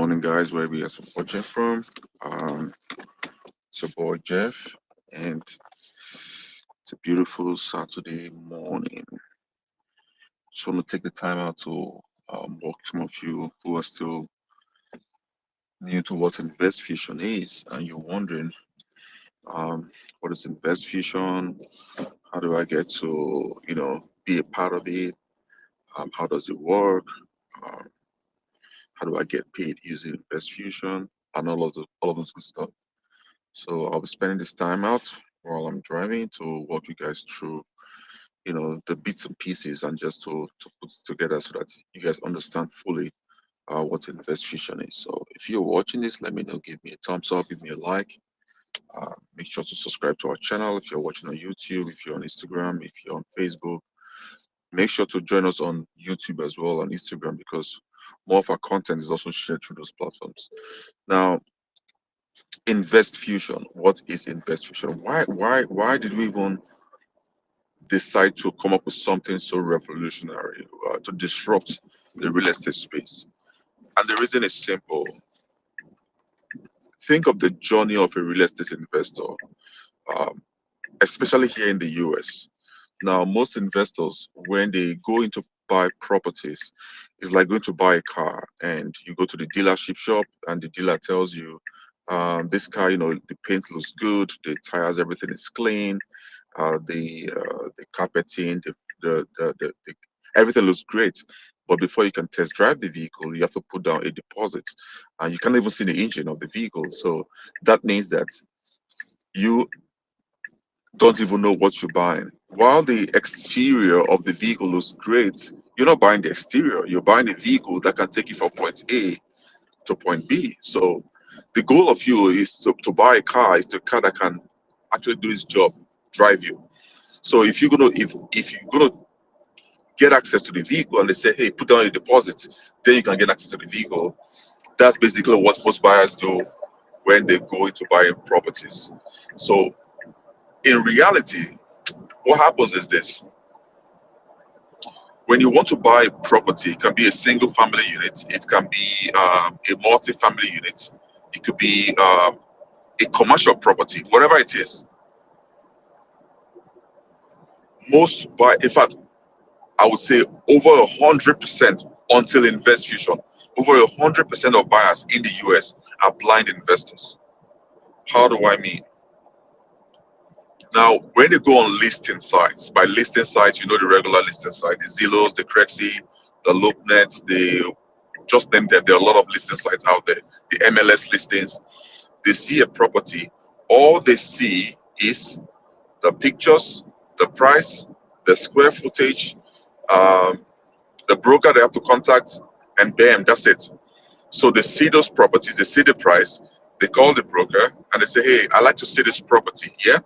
morning, guys, wherever you guys are watching from. Um, it's your boy Jeff, and it's a beautiful Saturday morning. Just want to take the time out to walk some of you who are still new to what InvestFusion is, and you're wondering, what is InvestFusion? How do I get to, be a part of it? How does it work? Um, how do I get paid using InvestFusion? And all of those good stuff. So I'll be spending this time out while I'm driving to walk you guys through, the bits and pieces and just to put it together so that you guys understand fully what InvestFusion is. So if you're watching this, let me know. Give me a thumbs up, give me a like. Make sure to subscribe to our channel if you're watching on YouTube, if you're on Instagram, if you're on Facebook. Make sure to join us on YouTube as well on Instagram because more of our content is also shared through those platforms. Now, InvestFusion. What is InvestFusion? Why did we even decide to come up with something so revolutionary to disrupt the real estate space? And the reason is simple. Think of the journey of a real estate investor, um, especially here in the US. Now, most investors, when they go into buy properties, it's like going to buy a car, and you go to the dealership shop, and the dealer tells you, this car, the paint looks good, the tires, everything is clean, the carpeting, the everything looks great. But before you can test drive the vehicle, you have to put down a deposit, and you can't even see the engine of the vehicle. So that means that you don't even know what you're buying. While the exterior of the vehicle looks great, you're not buying the exterior. You're buying a vehicle that can take you from point A to point B. So the goal of you is to buy a car, is a car that can actually do its job, drive you. So if you're gonna get access to the vehicle and they say, hey, put down your deposit, then you can get access to the vehicle. That's basically what most buyers do when they go into buying properties. So in reality, what happens is this: when you want to buy a property, it can be a single family unit, it can be a multi-family unit, it could be a commercial property, whatever it is. Most buy, in fact, I would say over 100% until InvestFusion, over 100% of buyers in the US are blind investors. How do I mean? Now, when you go on listing sites, by listing sites, the regular listing site, the Zillows, the Craigslist, the LoopNet, the just name them. There are a lot of listing sites out there. The MLS listings. They see a property. All they see is the pictures, the price, the square footage, um, the broker they have to contact, and bam, that's it. So they see those properties, they see the price, they call the broker and they say, hey, I'd like to see this property. Yeah.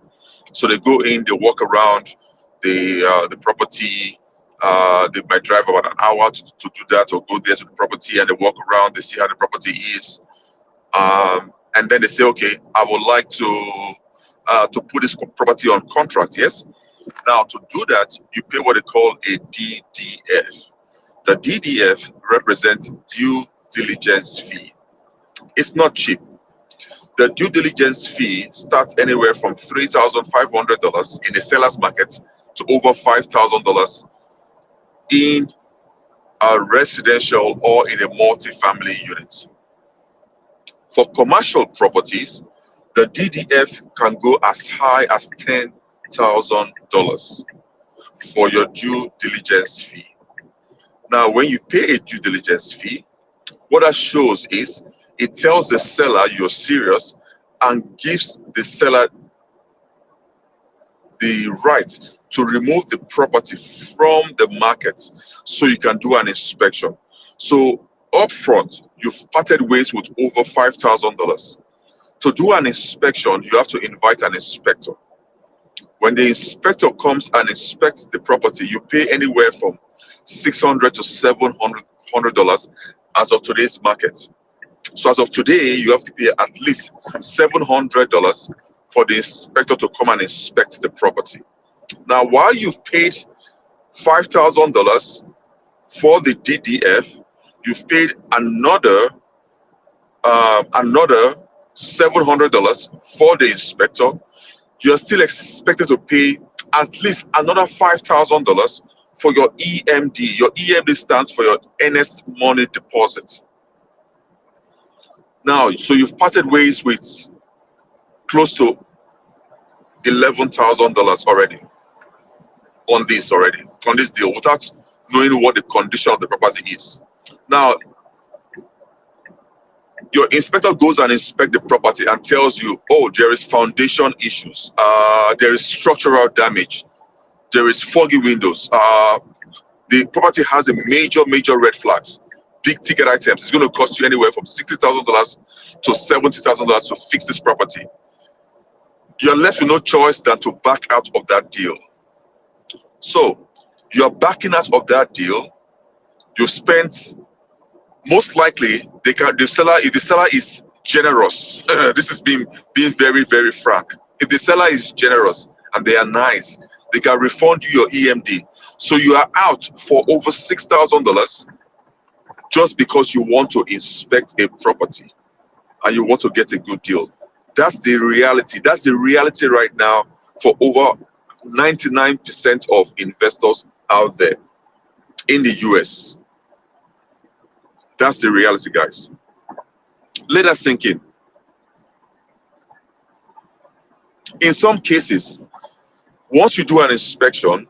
So they go in, they walk around the property. They might drive about an hour to do that, or go there to the property and they walk around. They see how the property is, and then they say, okay, I would like to put this property on contract. Yes. Now to do that, you pay what they call a DDF. The DDF represents due diligence fee. It's not cheap. The due diligence fee starts anywhere from $3,500 in a seller's market to over $5,000 in a residential or in a multi-family unit. For commercial properties, the DDF can go as high as $10,000 for your due diligence fee. Now, when you pay a due diligence fee, what that shows is it tells the seller you're serious and gives the seller the right to remove the property from the market so you can do an inspection. So upfront, you've parted ways with over $5,000. To do an inspection, you have to invite an inspector. When the inspector comes and inspects the property, you pay anywhere from $600 to $700 as of today's market. So as of today, you have to pay at least $700 for the inspector to come and inspect the property. Now, while you've paid $5,000 for the DDF, you've paid another another $700 for the inspector, you're still expected to pay at least another $5,000 for your EMD. Your EMD stands for your earnest money deposit. Now, so you've parted ways with close to $11,000 already on this deal, without knowing what the condition of the property is. Now, your inspector goes and inspects the property and tells you, oh, there is foundation issues, there is structural damage, there is foggy windows, the property has a major red flags, big ticket items. It's going to cost you anywhere from $60,000 to $70,000 to fix this property. You're left with no choice than to back out of that deal. So you're backing out of that deal. You spent, most likely, if the seller is generous, this is being very frank. If the seller is generous and they are nice, they can refund you your EMD. So you are out for over $6,000 just because you want to inspect a property and you want to get a good deal. That's the reality. That's the reality right now for over 99% of investors out there in the US. That's the reality, guys. Let us sink in. In some cases, once you do an inspection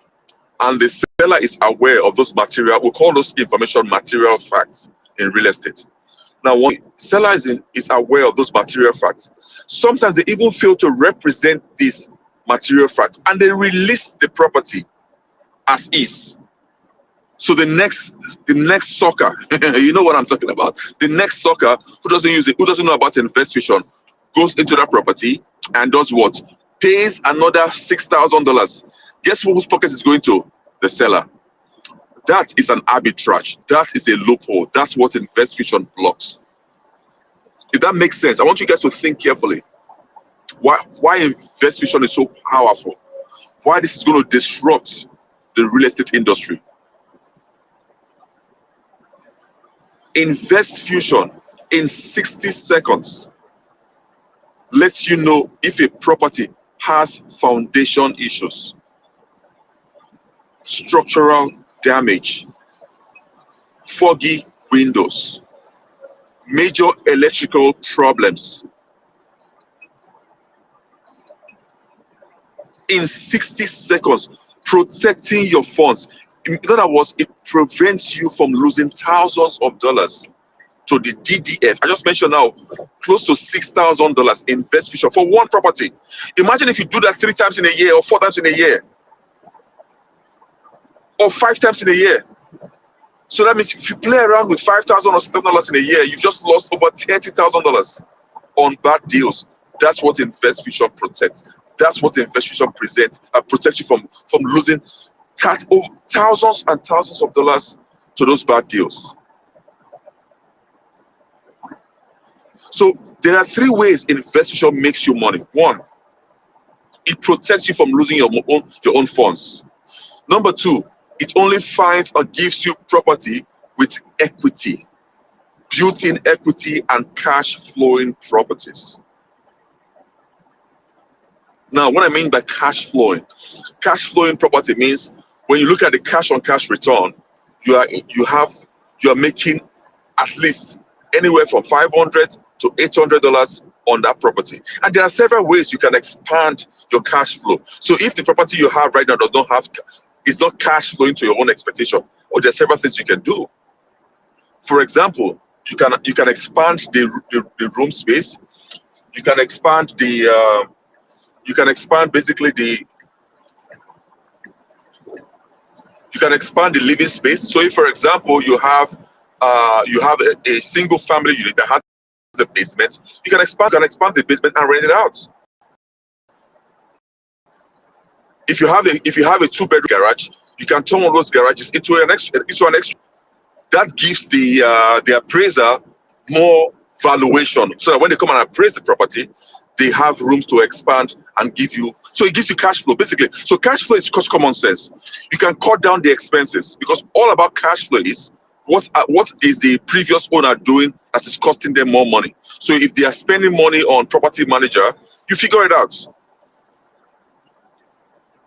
and the seller is aware of those material, we call those information material facts in real estate. Now, when the seller is aware of those material facts, sometimes they even fail to represent these material facts and they release the property as is. So the next sucker, you know what I'm talking about. The next sucker who doesn't know about InvestFusion goes into that property and does what? Pays another $6,000. Guess whose pocket is going to? The seller. That is an arbitrage. That is a loophole. That's what InvestFusion blocks. If that makes sense, I want you guys to think carefully. Why InvestFusion is so powerful? Why this is going to disrupt the real estate industry? InvestFusion in 60 seconds lets you know if a property has foundation issues, structural damage, foggy windows, major electrical problems. In 60 seconds, protecting your funds. In other words, it prevents you from losing thousands of dollars to the DDF. I just mentioned now, close to $6,000 InvestFusion for one property. Imagine if you do that 3 times in a year, or 4 times in a year, or 5 times in a year. So that means if you play around with $5,000 or $6,000 in a year, you just lost over $30,000 on bad deals. That's what InvestFusion protects. That's what InvestFusion protects you from losing thousands and thousands of dollars to those bad deals. So there are 3 ways InvestFusion makes you money. 1, it protects you from losing your own funds. Number 2, it only finds or gives you property with equity, built-in equity and cash flowing properties. Now, what I mean by cash flowing property means when you look at the cash on cash return, you are making at least anywhere from $500 to $800 on that property. And there are several ways you can expand your cash flow. So if the property you have right now is not cash flowing to your own expectation, or there are several things you can do. For example, you can expand the room space. You can expand basically you can expand the living space. So if, for example, you have a single family unit that has a basement, you can expand the basement and rent it out. If you have a 2-bedroom garage, you can turn one of those garages into an extra. That gives the appraiser more valuation, so that when they come and appraise the property, they have rooms to expand and give you. So it gives you cash flow, basically. So cash flow is common sense. You can cut down the expenses, because all about cash flow is what is the previous owner doing that is costing them more money. So if they are spending money on property manager, you figure it out.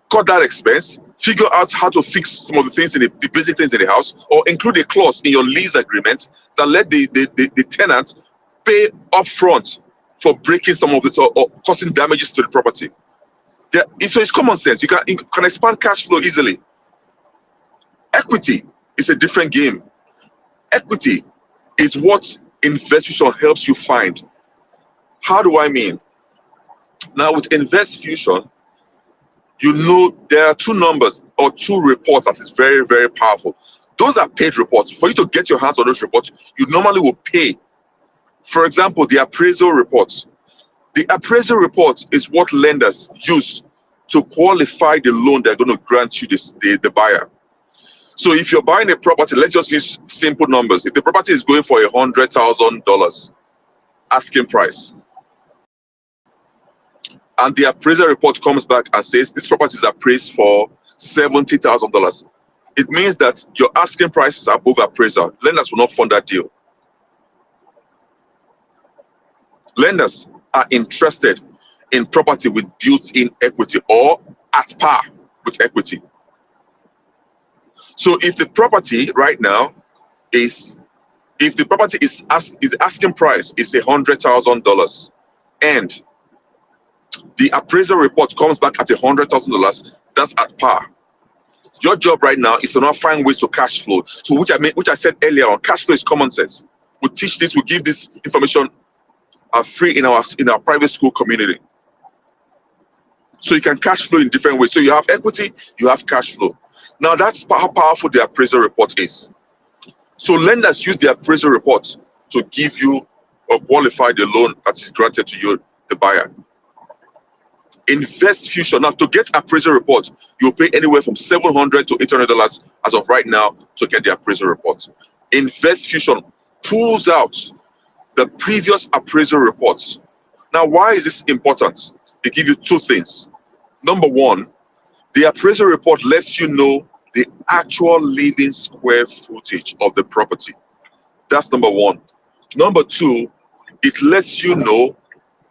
Cut that expense, figure out how to fix some of the things in the basic things in the house, or include a clause in your lease agreement that let the tenant pay upfront for breaking some of the or causing damages to the property. So it's common sense. You can expand cash flow easily. Equity is a different game. Equity is what InvestFusion helps you find. How do I mean? Now with InvestFusion, you know there are two numbers or two reports that is very, very powerful. Those are paid reports. For you to get your hands on those reports, you normally will pay. For example, the appraisal reports. The appraisal report is what lenders use to qualify the loan they're going to grant you, the buyer. So if you're buying a property, let's just use simple numbers. If the property is going for $100,000 asking price, and the appraisal report comes back and says this property is appraised for $70,000, it means that your asking price is above appraisal. Lenders will not fund that deal. Lenders are interested in property with built-in equity or at par with equity. So if the property right now is, if the property is asking price is $100,000 and the appraisal report comes back at $100,000, that's at par. Your job right now is to now find ways to cash flow. So which I said earlier on, cash flow is common sense. We teach this, we give this information free in our private school community. So you can cash flow in different ways. So you have equity, you have cash flow. Now that's how powerful the appraisal report is. So lenders use the appraisal report to give you or qualify the loan that is granted to you, the buyer. InvestFusion, now to get appraisal report, you'll pay anywhere from $700 to $800 as of right now to get the appraisal report. InvestFusion pulls out the previous appraisal reports. Now, why is this important? They give you two things. Number one, the appraisal report lets you know the actual living square footage of the property. That's number one. Number two, it lets you know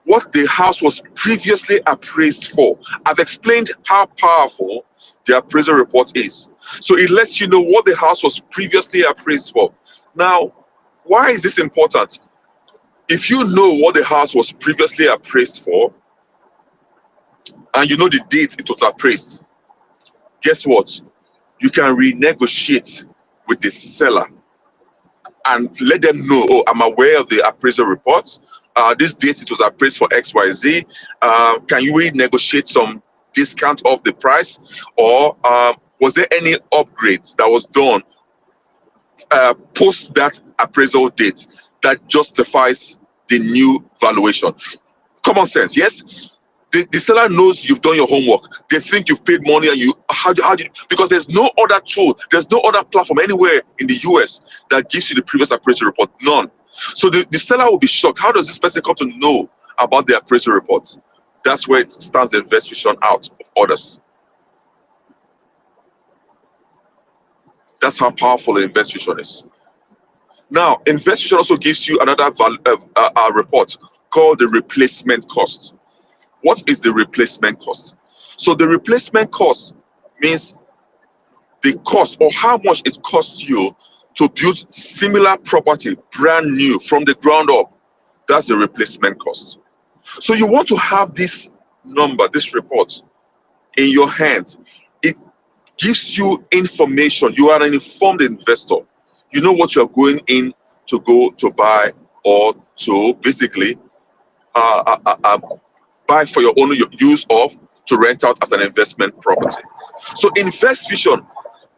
what the house was previously appraised for. I've explained how powerful the appraisal report is. So it lets you know what the house was previously appraised for. Now, why is this important? If you know what the house was previously appraised for, and you know the date it was appraised, guess what? You can renegotiate with the seller and let them know, oh, I'm aware of the appraisal report. This date it was appraised for XYZ. Can you renegotiate some discount off the price? Or was there any upgrades that was done post that appraisal date that justifies the new valuation? Common sense, yes? The seller knows you've done your homework. They think you've paid money, and because there's no other tool, there's no other platform anywhere in the US that gives you the previous appraisal report. None. So the seller will be shocked. How does this person come to know about the appraisal report? That's where it stands the InvestFusion out of others. That's how powerful the InvestFusion is. Now, InvestFusion also gives you another report called the replacement cost. What is the replacement cost? So the replacement cost means the cost or how much it costs you to build similar property brand new from the ground up. That's the replacement cost. So you want to have this number, this report in your hand. It gives you information. You are an informed investor. You know what you're going in to go to buy or to basically buy for your own use of to rent out as an investment property. So InvestFusion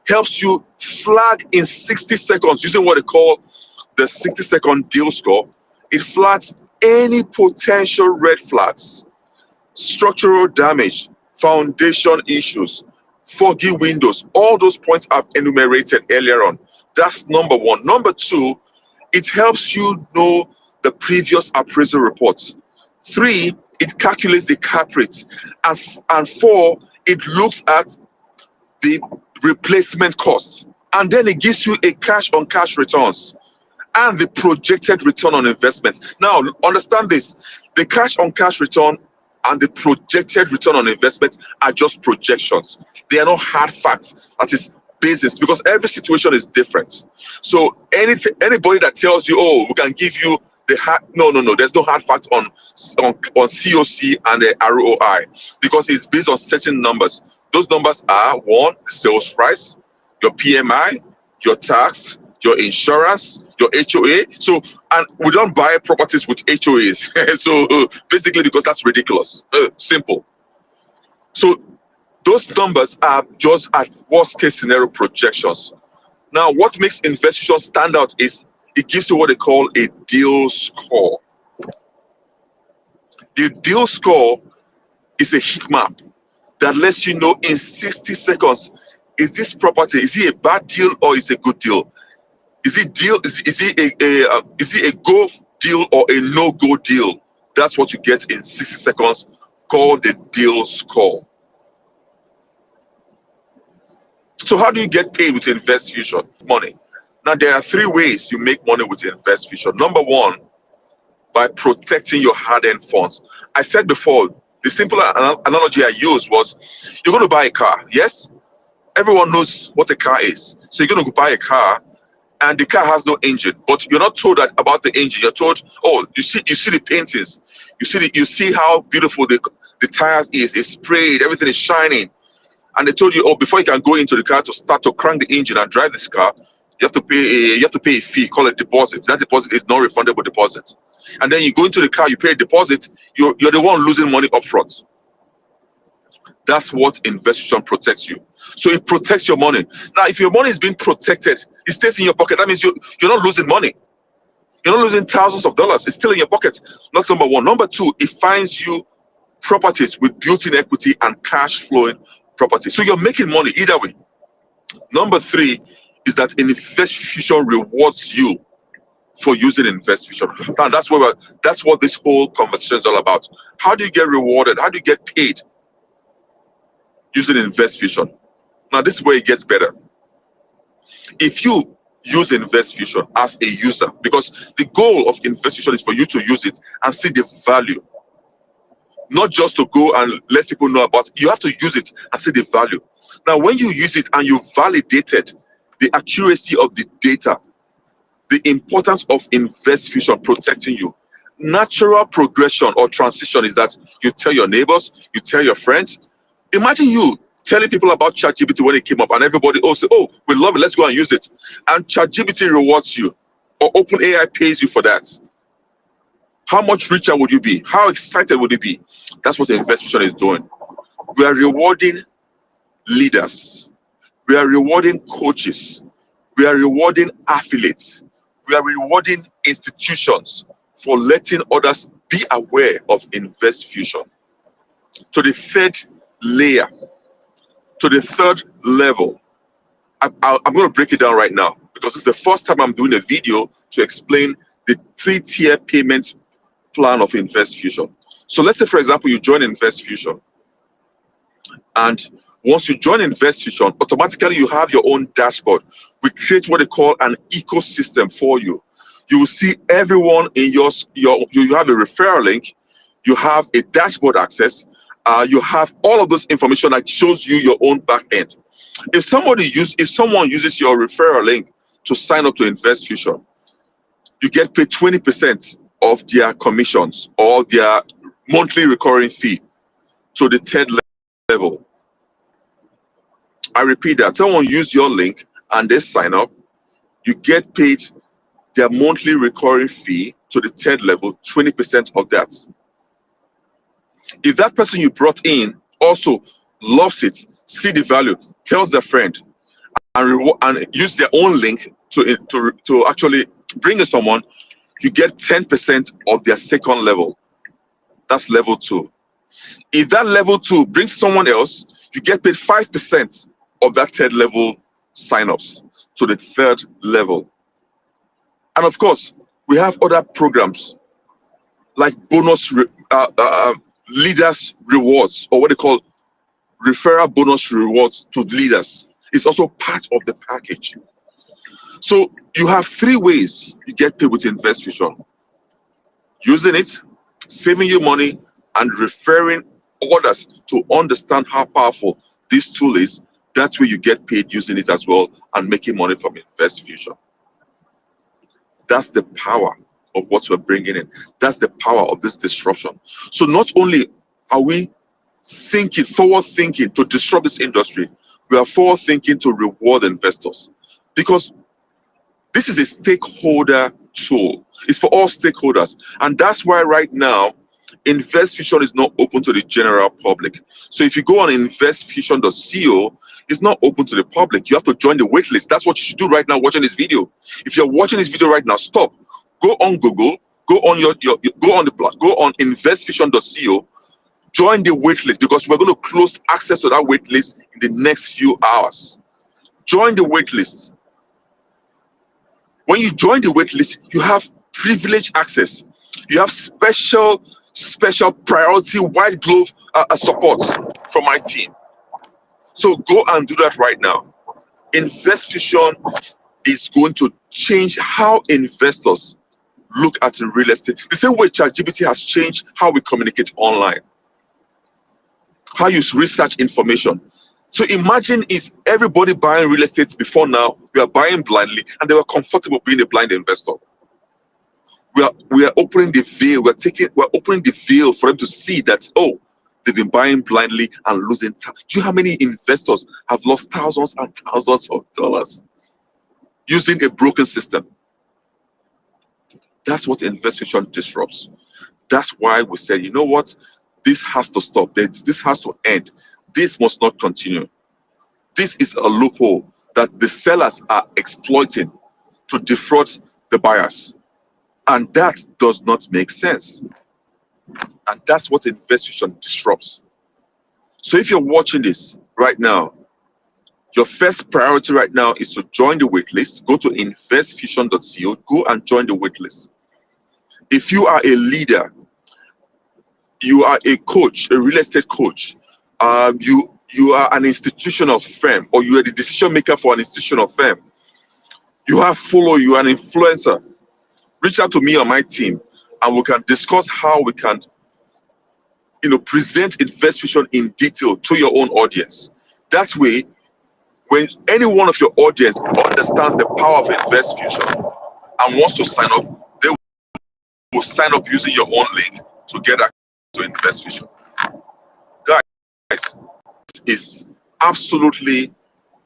helps you flag in 60 seconds using what they call the 60-second deal score. It flags any potential red flags, structural damage, foundation issues, foggy windows, all those points I've enumerated earlier on. That's number one. Number two, it helps you know the previous appraisal reports. Three, it calculates the cap rate. And four, it looks at the replacement costs. And then it gives you a cash on cash returns and the projected return on investment. Now, understand this: the cash on cash return and the projected return on investment are just projections. They are not hard facts. That is business, because every situation is different. So anybody that tells you, oh, we can give you the hard, no, there's no hard fact on COC and the ROI, because it's based on certain numbers. Those numbers are: one, the sales price, your PMI, your tax, your insurance, your HOA. So, and we don't buy properties with HOAs. So basically, because that's ridiculous. Simple. So those numbers are just at worst case scenario projections. Now, what makes InvestFusion stand out is it gives you what they call a deal score. The deal score is a heat map that lets you know in 60 seconds, is this property, is it a bad deal or is it a good deal? Is it a go deal or a no go deal? That's what you get in 60 seconds, called the deal score. So how do you get paid with InvestFusion? Money. Now, there are three ways you make money with InvestFusion. Number one, by protecting your hard-earned funds. I said before, the simple analogy I used was, you're going to buy a car. Yes, everyone knows what a car is. So you're going to buy a car, and the car has no engine, but you're not told that about the engine. You're told, oh, you see the paintings, you see how beautiful the tires is. It's sprayed, everything is shining. And they told you, oh, before you can go into the car to start to crank the engine and drive this car, you have to pay a fee, call it deposit. That deposit is non-refundable deposit. And then you go into the car, you pay a deposit, you're the one losing money up front. That's what InvestFusion protects you. So it protects your money. Now, if your money is being protected, it stays in your pocket. That means you're not losing money. You're not losing thousands of dollars. It's still in your pocket. That's number one. Number two, it finds you properties with built-in equity and cash flowing property. So you're making money either way. Number three is that InvestFusion rewards you for using InvestFusion. Now that's what this whole conversation is all about. How do you get rewarded? How do you get paid using InvestFusion? Now this is where it gets better. If you use InvestFusion as a user, because the goal of InvestFusion is for you to use it and see the value, not just to go and let people know about it. You have to use it and see the value. Now, when you use it and you validated the accuracy of the data, the importance of InvestFusion protecting you, natural progression or transition is that you tell your neighbors, you tell your friends. Imagine you telling people about ChatGPT when it came up, and everybody all say, oh, we love it, let's go and use it. And ChatGPT rewards you, or OpenAI pays you for that. How much richer would you be? How excited would you be? That's what InvestFusion is doing. We are rewarding leaders. We are rewarding coaches. We are rewarding affiliates. We are rewarding institutions for letting others be aware of InvestFusion. To the third layer, to the third level, I'm going to break it down right now, because it's the first time I'm doing a video to explain the three-tier payment plan of InvestFusion. So let's say, for example, you join InvestFusion, and once you join InvestFusion, automatically you have your own dashboard. We create what they call an ecosystem for you. You will see everyone in you have a referral link, you have a dashboard access, you have all of this information that shows you your own back end. If someone uses your referral link to sign up to InvestFusion, you get paid 20% of their commissions or their monthly recurring fee to the third level. I repeat that. Someone use your link and they sign up, you get paid their monthly recurring fee to the third level, 20% of that. If that person you brought in also loves it, see the value, tells their friend, and use their own link to actually bring in someone, you get 10% of their second level. That's level 2. If that level 2 brings someone else, you get paid 5% of that third level signups to the third level. And of course, we have other programs like bonus leaders rewards, or what they call referral bonus rewards to leaders. It's also part of the package. So you have three ways you get paid with InvestFusion: using it, saving you money, and referring others to understand how powerful this tool is. That's where you get paid using it as well and making money from InvestFusion. That's the power of what we're bringing in. That's the power of this disruption. So not only are we forward thinking to disrupt this industry, we are forward thinking to reward investors, because this is a stakeholder tool. It's for all stakeholders. And that's why right now, InvestFusion is not open to the general public. So if you go on investfusion.co, it's not open to the public. You have to join the waitlist. That's what you should do right now watching this video. If you're watching this video right now, stop. Go on Google, go on go on the blog, go on investfusion.co, join the waitlist, because we're going to close access to that waitlist in the next few hours. Join the waitlist. When you join the waitlist, you have privileged access. You have special priority white glove support from my team. So go and do that right now. InvestFusion is going to change how investors look at real estate. The same way ChatGPT has changed how we communicate online, how you research information. So imagine, is everybody buying real estate before now? We are buying blindly, and they were comfortable being a blind investor. We are opening the veil. We're opening the veil for them to see that, oh, they've been buying blindly and losing time. Do you know how many investors have lost thousands and thousands of dollars using a broken system? That's what InvestFusion disrupts. That's why we said, you know what? This has to stop. This has to end. This must not continue. This is a loophole that the sellers are exploiting to defraud the buyers. And that does not make sense. And that's what InvestFusion disrupts. So if you're watching this right now, your first priority right now is to join the waitlist. Go to investfusion.co, go and join the waitlist. If you are a leader, you are a coach, a real estate coach, you are an institutional firm, or you are the decision maker for an institutional firm, you are an influencer, reach out to me or my team, and we can discuss how we can present InvestFusion in detail to your own audience. That way, when any one of your audience understands the power of InvestFusion and wants to sign up, they will sign up using your own link to get access to InvestFusion. Guys, this is absolutely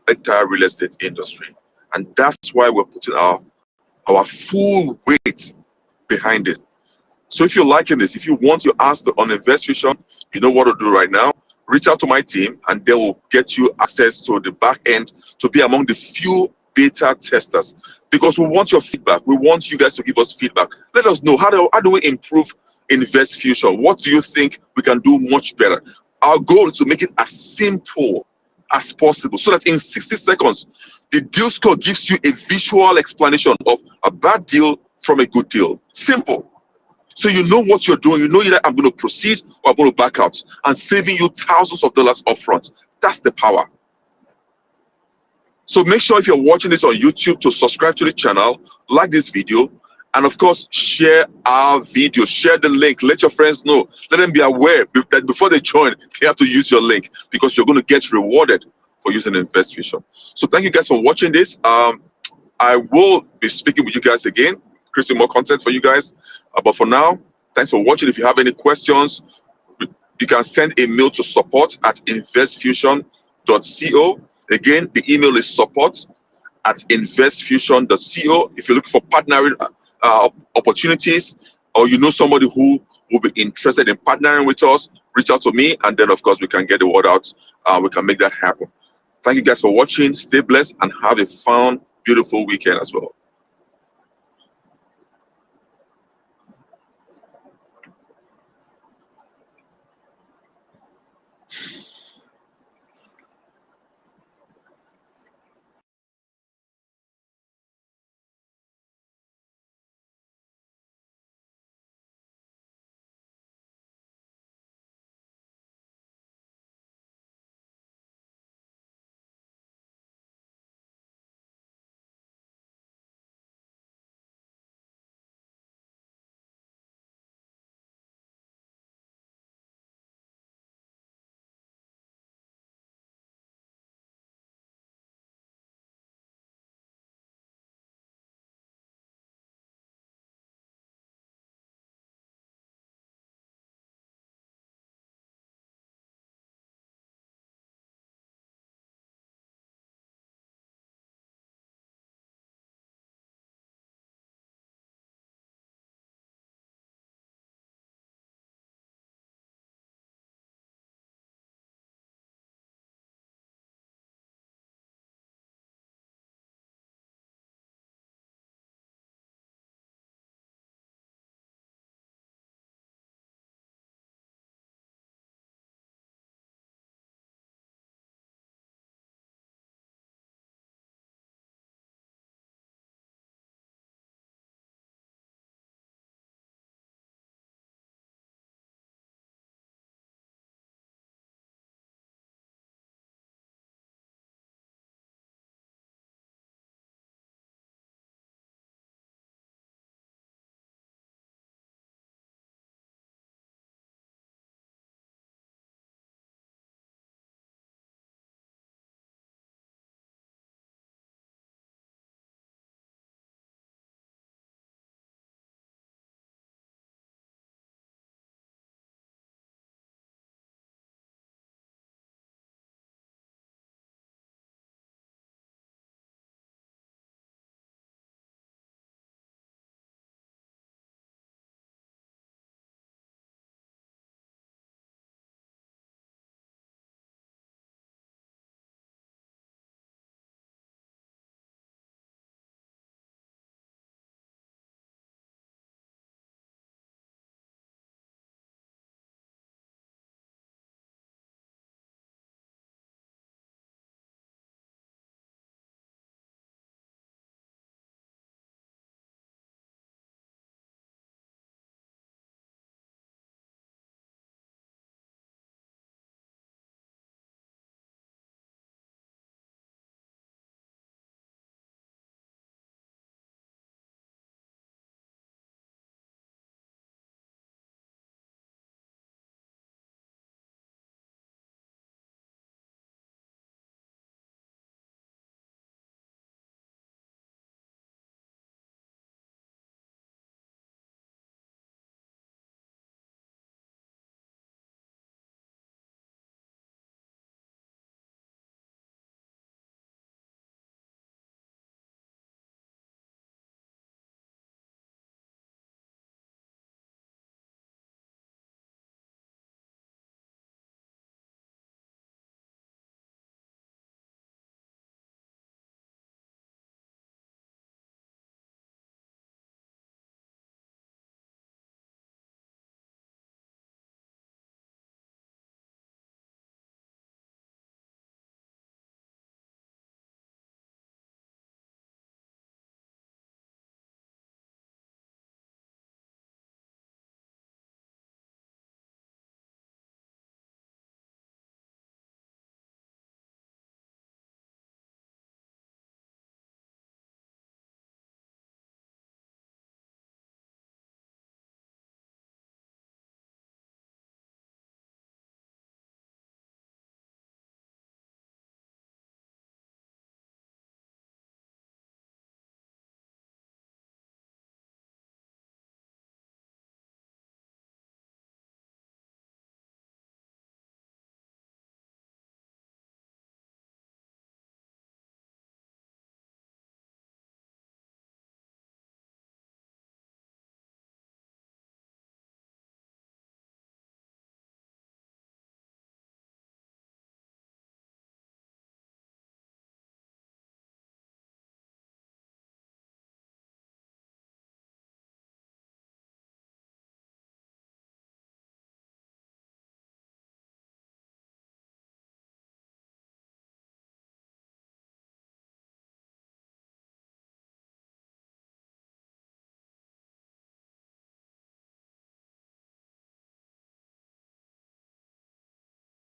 the entire real estate industry, and that's why we're putting our full weight behind it. So if you're liking this, if you want to ask on InvestFusion, you know what to do right now. Reach out to my team, and they will get you access to the back end to be among the few beta testers, because we want your feedback. We want you guys to give us feedback. Let us know, how do we improve InvestFusion? What do you think we can do much better? Our goal is to make it as simple as possible, so that in 60 seconds, the deal score gives you a visual explanation of a bad deal from a good deal. Simple. So you know what you're doing. You know that I'm going to proceed or I'm going to back out, and saving you thousands of dollars upfront. That's the power. So make sure, if you're watching this on YouTube, to subscribe to the channel, like this video, and of course, share our video. Share the link. Let your friends know. Let them be aware that before they join, they have to use your link, because you're going to get rewarded for using InvestFusion. So thank you guys for watching this. I will be speaking with you guys again, creating more content for you guys. But for now, thanks for watching. If you have any questions, you can send a mail to support@investfusion.co. Again, the email is support@investfusion.co. If you're looking for partnering opportunities, or you know somebody who will be interested in partnering with us, reach out to me, and then of course we can get the word out. We can make that happen. Thank you guys for watching. Stay blessed and have a fun, beautiful weekend as well.